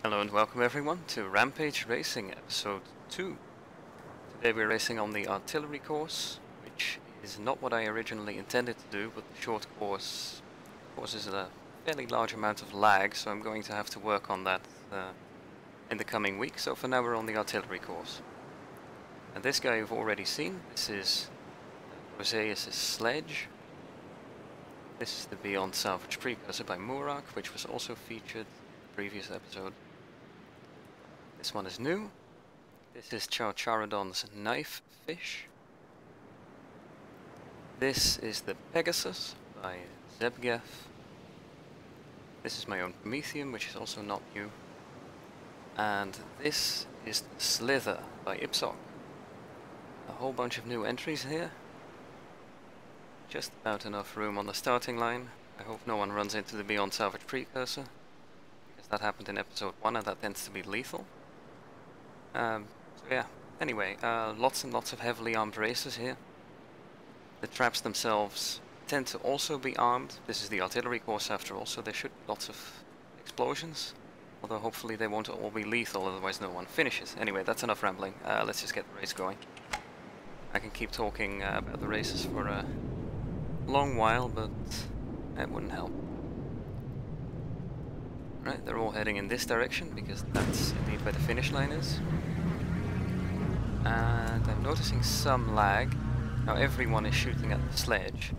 Hello and welcome everyone to Rampage Racing episode 2. Today we're racing on the artillery course, which is not what I originally intended to do, but the short course causes a fairly large amount of lag, so I'm going to have to work on that in the coming week. So for now we're on the artillery course. And this guy you've already seen. This is Roseus' sledge. This is the Beyond Salvage Precursor by Murak, which was also featured in the previous episode. This one is new. This is Charcharodon's Knife Fish. This is the Pegasus by Zebgev. This is my own Prometheum, which is also not new. And this is the Slither by Ipsok. A whole bunch of new entries here. Just about enough room on the starting line. I hope no one runs into the Beyond Salvage Precursor, because that happened in episode 1 and that tends to be lethal. So yeah, anyway, lots and lots of heavily armed racers here. The traps themselves tend to also be armed. This is the artillery course after all, so there should be lots of explosions. Although hopefully they won't all be lethal, otherwise no one finishes. Anyway, that's enough rambling. Let's just get the race going. I can keep talking about the races for a long while, but that wouldn't help. Right, they're all heading in this direction, because that's indeed where the finish line is. And I'm noticing some lag. Now everyone is shooting at the sledge.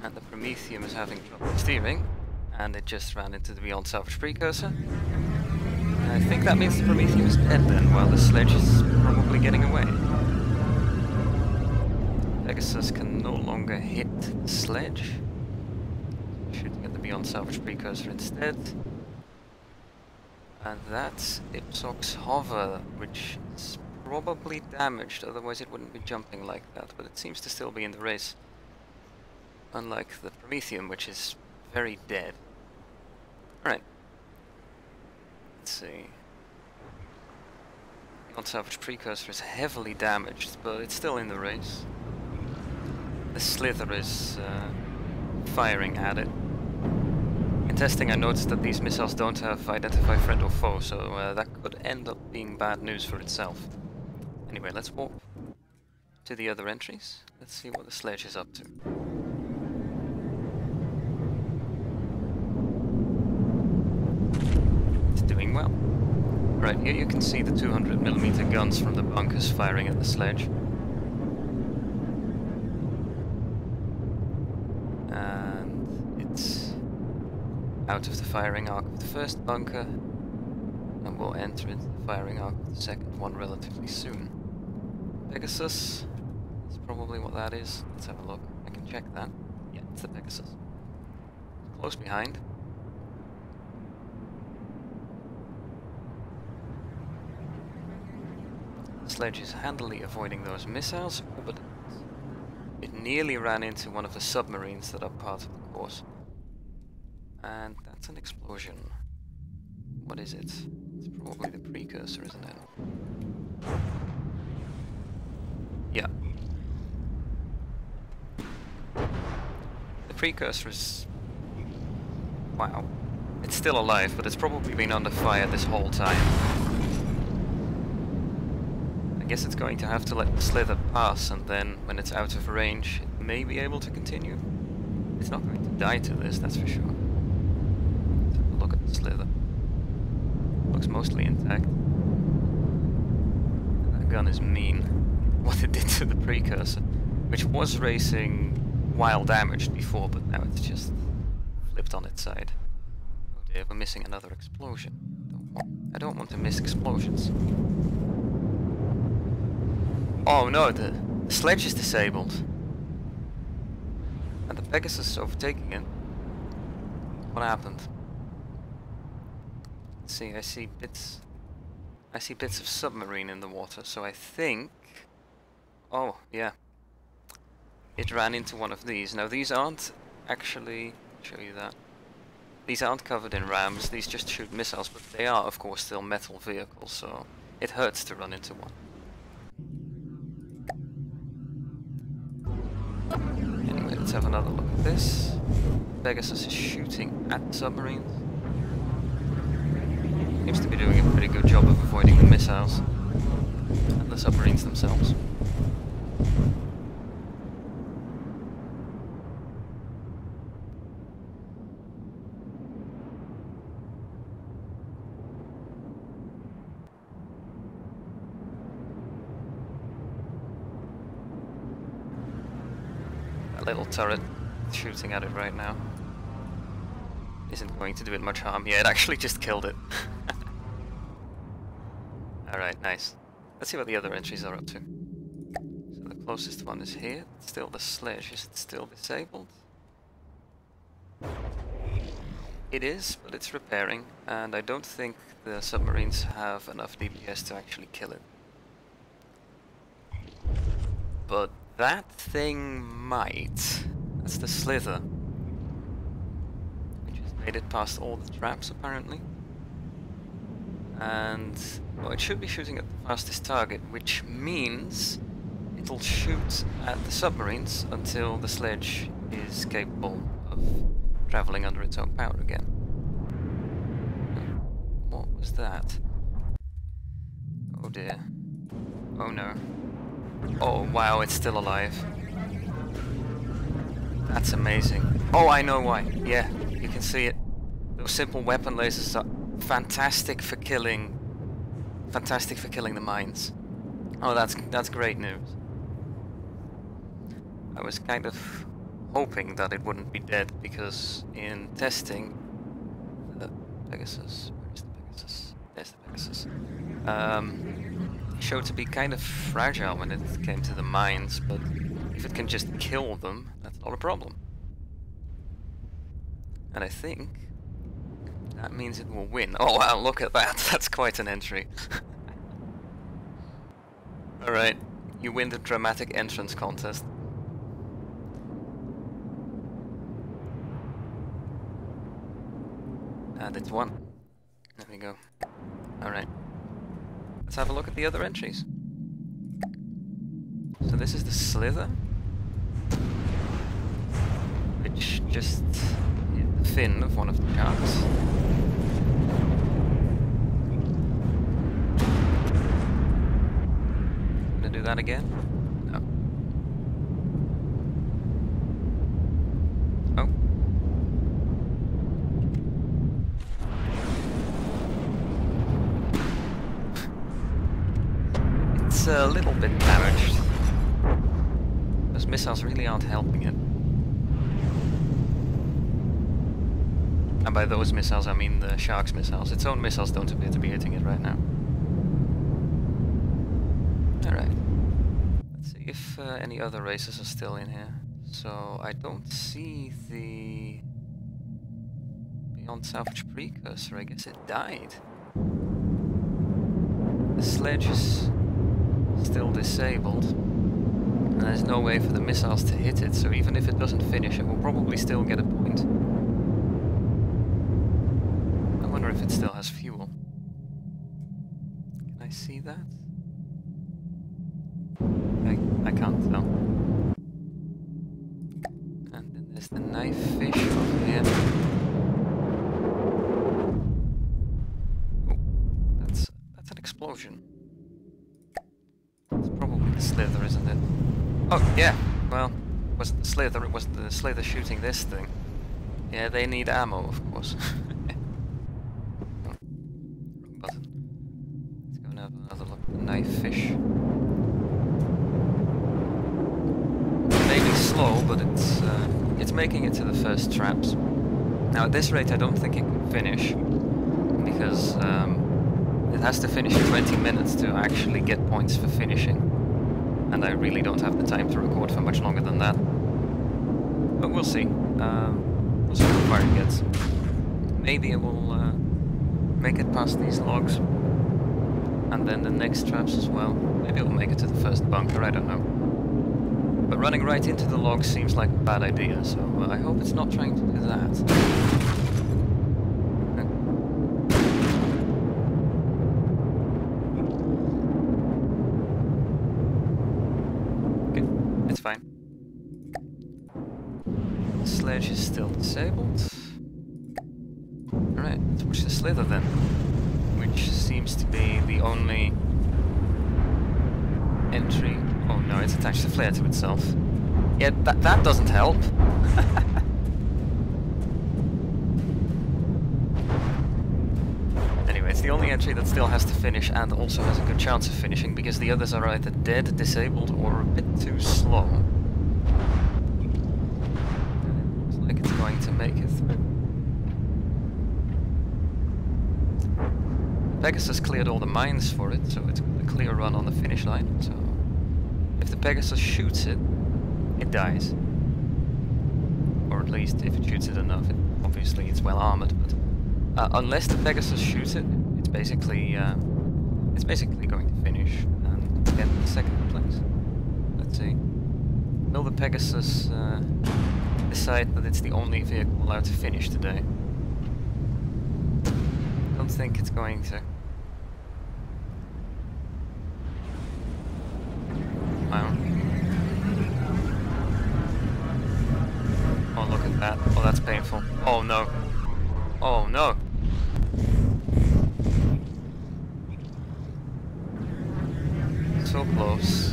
And the Prometheum is having trouble steering. And it just ran into the Beyond Salvage Precursor. And I think that means the Prometheum is dead then, while the sledge is probably getting away. Pegasus can no longer hit the sledge. Shooting at the Beyond Salvage Precursor instead. And that's Ipsok's hover, which is probably damaged, otherwise it wouldn't be jumping like that, but it seems to still be in the race. Unlike the Prometheum, which is very dead. Alright. Let's see. Beyond Salvage Precursor is heavily damaged, but it's still in the race. The Slither is firing at it. In testing I noticed that these missiles don't have identify friend or foe, so that could end up being bad news for itself. Anyway, let's walk to the other entries. Let's see what the sledge is up to. It's doing well. Right, here you can see the 200mm guns from the bunkers firing at the sledge. Out of the firing arc of the first bunker, and we'll enter into the firing arc of the second one relatively soon. Pegasus is probably what that is. Let's have a look. I can check that. Yeah, it's the Pegasus. Close behind. The sledge is handily avoiding those missiles, but it nearly ran into one of the submarines that are part of the course. And that's an explosion. What is it? It's probably the precursor, isn't it? Yeah. The precursor is... wow. It's still alive, but it's probably been under fire this whole time. I guess it's going to have to let the Slither pass, and then, when it's out of range, it may be able to continue. It's not going to die to this, that's for sure. Look at the Slither. Looks mostly intact. That gun is mean. What it did to the precursor, which was racing while damaged before, but now it's just flipped on its side. Oh dear, we're missing another explosion. I don't want to miss explosions. Oh no, the sledge is disabled. And the Pegasus is overtaking it. What happened? See, I see bits of submarine in the water, so I think... oh, yeah. It ran into one of these. Now these aren't actually... I'll show you that. These aren't covered in rams, these just shoot missiles, but they are of course still metal vehicles, so it hurts to run into one. Anyway, let's have another look at this. Pegasus is shooting at submarines. seems to be doing a pretty good job of avoiding the missiles and the submarines themselves. That little turret shooting at it right now isn't going to do it much harm. Yeah, it actually just killed it. Alright, nice. Let's see what the other entries are up to. So the closest one is here. It's still the sledge. Is it still disabled? It is, but it's repairing, and I don't think the submarines have enough DPS to actually kill it. But that thing might. That's the Slither, which has made it past all the traps apparently. And well, it should be shooting at the fastest target, which means it'll shoot at the submarines until the sledge is capable of traveling under its own power again. What was that? Oh dear. Oh no. Oh wow, it's still alive. That's amazing. Oh, I know why. Yeah, you can see it. Those simple weapon lasers are fantastic for killing the mines. Oh, that's great news. I was kind of hoping that it wouldn't be dead, because in testing the Pegasus, where is the Pegasus? There's the Pegasus. Showed to be kind of fragile when it came to the mines, but if it can just kill them, that's not a problem. And I think that means it will win. Oh wow, look at that! That's quite an entry. Alright, you win the dramatic entrance contest. And it's won. There we go. Alright. Let's have a look at the other entries. So this is the Slither, which just hit the fin of one of the sharks. Gonna do that again? No. Oh. It's a little bit damaged. Those missiles really aren't helping it. And by those missiles I mean the shark's missiles. Its own missiles don't appear to be hitting it right now. Alright. Let's see if any other races are still in here. So I don't see the Beyond Salvage Precursor. I guess it died. The sledge is still disabled, and there's no way for the missiles to hit it, so even if it doesn't finish, it will probably still get a point. I wonder if it still has fuel. Can I see that? I can't tell. And then there's the knife fish over here. Oh, that's an explosion. It's probably the Slither, isn't it? Oh, yeah. Well, it wasn't the Slither, it wasn't the Slither shooting this thing. Yeah, they need ammo, of course. Oh, wrong button. Let's go and have another look at the knife fish. It may be slow, but it's making it to the first traps. Now, at this rate, I don't think it can finish, because it has to finish in 20 minutes to actually get points for finishing. And I really don't have the time to record for much longer than that. But we'll see. We'll see how far it gets. Maybe it will make it past these logs. And then the next traps as well. Maybe it will make it to the first bunker, I don't know. But running right into the logs seems like a bad idea, so I hope it's not trying to do that. It's fine. The sledge is still disabled. Alright, let's watch the Slither then. Which which seems to be the only entry. Oh no, it's attached a flare to itself. Yeah, that doesn't help. Anyway, it's the only entry that still has to finish and also has a good chance of finishing, because the others are either dead, disabled, or a bit too slow. Looks like it's going to make it through. Pegasus cleared all the mines for it, so it's a clear run on the finish line. So if the Pegasus shoots it, it dies. Or at least if it shoots it enough. Obviously it's well armored, but unless the Pegasus shoots it, it's basically going to finish and get the second place. Let's see. Will the Pegasus decide that it's the only vehicle allowed to finish today? Don't think it's going to. Wow. Oh, look at that. Oh, that's painful. Oh no. Oh no. So close.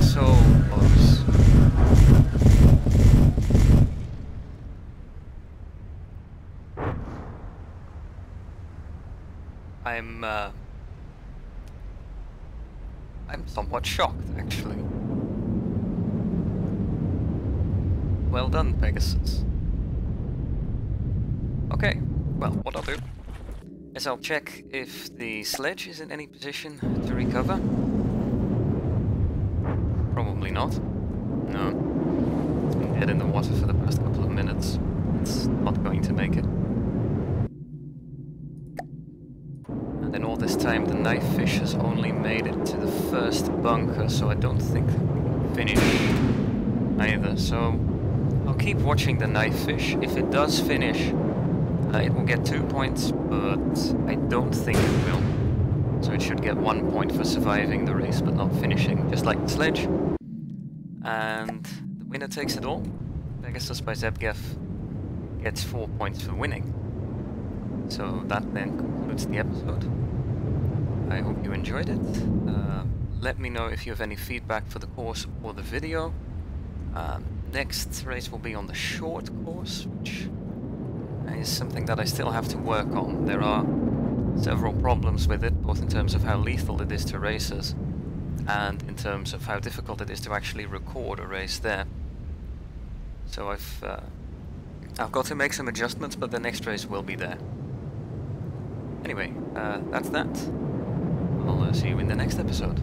So close. I'm somewhat shocked, actually. Well done, Pegasus. Okay, well, what I'll do is I'll check if the sledge is in any position to recover. Probably not. No. It's been dead in the water for the past couple of minutes. It's not going to make it. And in all this time, the knife fish has only made it to the first bunker, so I don't think we can finish either. So I'll keep watching the knife fish. If it does finish, it will get 2 points, but I don't think it will. So it should get 1 point for surviving the race, but not finishing, just like the sledge. And the winner takes it all. Pegasus by Zebgef gets 4 points for winning. So that then concludes the episode. I hope you enjoyed it. Let me know if you have any feedback for the course or the video. Next race will be on the short course, which is something that I still have to work on. There are several problems with it, both in terms of how lethal it is to racers and in terms of how difficult it is to actually record a race there. So I've got to make some adjustments, but the next race will be there. Anyway, that's that. I'll see you in the next episode.